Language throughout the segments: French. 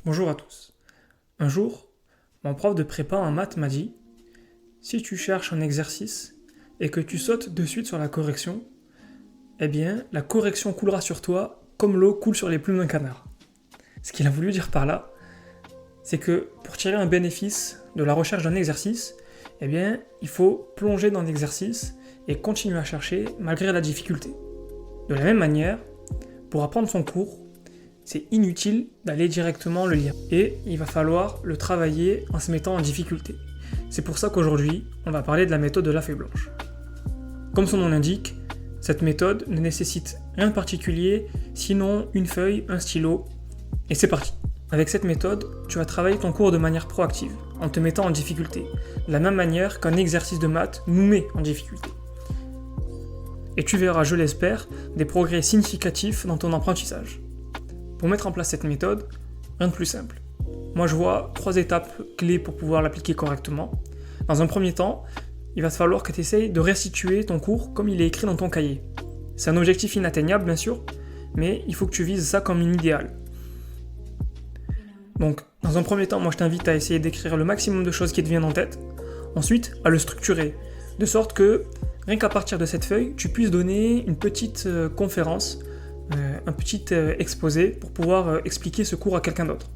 Bonjour à tous. Un jour, mon prof de prépa en maths m'a dit si tu cherches un exercice et que tu sautes de suite sur la correction, eh bien, la correction coulera sur toi comme l'eau coule sur les plumes d'un canard. Ce qu'il a voulu dire par là, c'est que pour tirer un bénéfice de la recherche d'un exercice, eh bien, il faut plonger dans l'exercice et continuer à chercher malgré la difficulté. De la même manière, pour apprendre son cours, c'est inutile d'aller directement le lire. Et il va falloir le travailler en se mettant en difficulté. C'est pour ça qu'aujourd'hui, on va parler de la méthode de la feuille blanche. Comme son nom l'indique, cette méthode ne nécessite rien de particulier, sinon une feuille, un stylo, et c'est parti. Avec cette méthode, tu vas travailler ton cours de manière proactive, en te mettant en difficulté, de la même manière qu'un exercice de maths nous met en difficulté. Et tu verras, je l'espère, des progrès significatifs dans ton apprentissage. Pour mettre en place cette méthode, rien de plus simple. Moi je vois 3 étapes clés pour pouvoir l'appliquer correctement. Dans un premier temps, il va te falloir que tu essayes de restituer ton cours comme il est écrit dans ton cahier. C'est un objectif inatteignable bien sûr, mais il faut que tu vises ça comme un idéal. Donc, dans un premier temps, moi je t'invite à essayer d'écrire le maximum de choses qui te viennent en tête. Ensuite, à le structurer, de sorte que, rien qu'à partir de cette feuille, tu puisses donner une petite conférence, un petit exposé pour pouvoir expliquer ce cours à quelqu'un d'autre.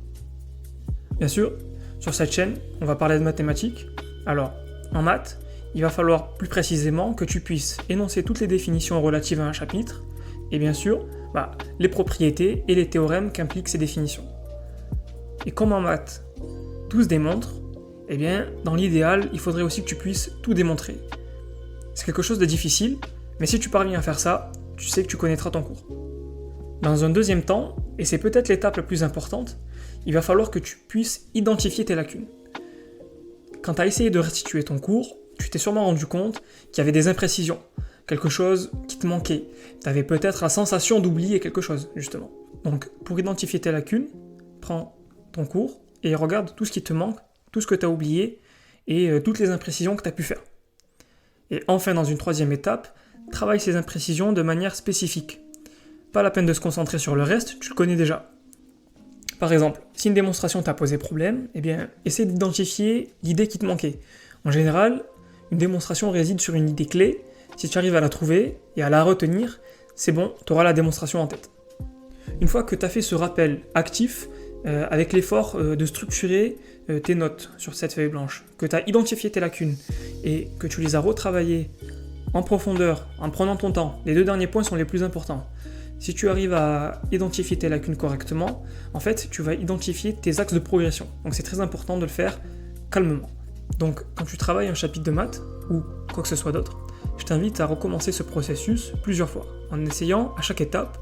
Bien sûr, sur cette chaîne, on va parler de mathématiques. Alors, en maths, il va falloir plus précisément que tu puisses énoncer toutes les définitions relatives à un chapitre, et bien sûr, les propriétés et les théorèmes qu'impliquent ces définitions. Et comme en maths, tout se démontre, eh bien, dans l'idéal, il faudrait aussi que tu puisses tout démontrer. C'est quelque chose de difficile, mais si tu parviens à faire ça, tu sais que tu connaîtras ton cours. Dans un deuxième temps, et c'est peut-être l'étape la plus importante, il va falloir que tu puisses identifier tes lacunes. Quand tu as essayé de restituer ton cours, tu t'es sûrement rendu compte qu'il y avait des imprécisions, quelque chose qui te manquait. Tu avais peut-être la sensation d'oublier quelque chose, justement. Donc, pour identifier tes lacunes, prends ton cours et regarde tout ce qui te manque, tout ce que tu as oublié et toutes les imprécisions que tu as pu faire. Et enfin, dans une troisième étape, travaille ces imprécisions de manière spécifique. Pas la peine de se concentrer sur le reste, tu le connais déjà. Par exemple, si une démonstration t'a posé problème, eh bien, essaie d'identifier l'idée qui te manquait. En général, une démonstration réside sur une idée clé. Si tu arrives à la trouver et à la retenir, c'est bon, tu auras la démonstration en tête. Une fois que tu as fait ce rappel actif, avec l'effort de structurer tes notes sur cette feuille blanche, que tu as identifié tes lacunes et que tu les as retravaillées en profondeur, en prenant ton temps, les 2 derniers points sont les plus importants. Si tu arrives à identifier tes lacunes correctement, en fait, tu vas identifier tes axes de progression. Donc c'est très important de le faire calmement. Donc quand tu travailles un chapitre de maths, ou quoi que ce soit d'autre, je t'invite à recommencer ce processus plusieurs fois, en essayant à chaque étape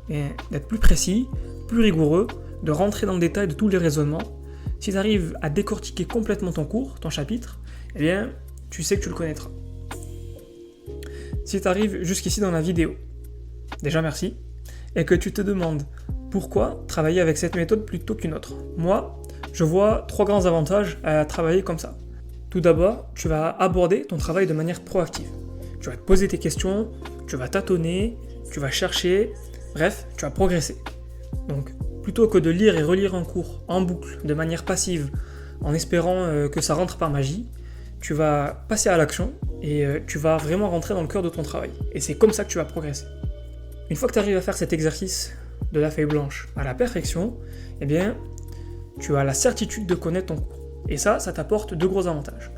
d'être plus précis, plus rigoureux, de rentrer dans le détail de tous les raisonnements. Si tu arrives à décortiquer complètement ton cours, ton chapitre, eh bien, tu sais que tu le connaîtras. Si tu arrives jusqu'ici dans la vidéo, déjà merci, et que tu te demandes pourquoi travailler avec cette méthode plutôt qu'une autre. Moi, je vois 3 grands avantages à travailler comme ça. Tout d'abord, tu vas aborder ton travail de manière proactive. Tu vas te poser tes questions, tu vas tâtonner, tu vas chercher, bref, tu vas progresser. Donc, plutôt que de lire et relire un cours en boucle, de manière passive, en espérant que ça rentre par magie, tu vas passer à l'action et tu vas vraiment rentrer dans le cœur de ton travail. Et c'est comme ça que tu vas progresser. Une fois que tu arrives à faire cet exercice de la feuille blanche à la perfection, eh bien, tu as la certitude de connaître ton cours. Et ça t'apporte 2 gros avantages.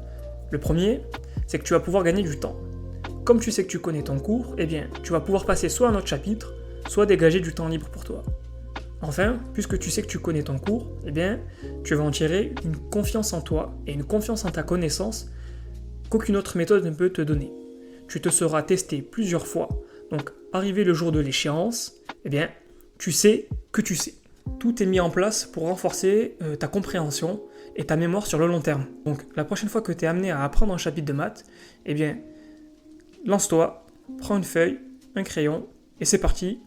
Le premier, c'est que tu vas pouvoir gagner du temps. Comme tu sais que tu connais ton cours, eh bien, tu vas pouvoir passer soit à un autre chapitre, soit dégager du temps libre pour toi. Enfin, puisque tu sais que tu connais ton cours, eh bien, tu vas en tirer une confiance en toi et une confiance en ta connaissance qu'aucune autre méthode ne peut te donner. Tu te seras testé plusieurs fois, donc arrivé le jour de l'échéance, eh bien, tu sais que tu sais. Tout est mis en place pour renforcer ta compréhension et ta mémoire sur le long terme. Donc, la prochaine fois que tu es amené à apprendre un chapitre de maths, eh bien, lance-toi, prends une feuille, un crayon, et c'est parti,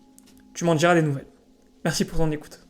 tu m'en diras des nouvelles. Merci pour ton écoute.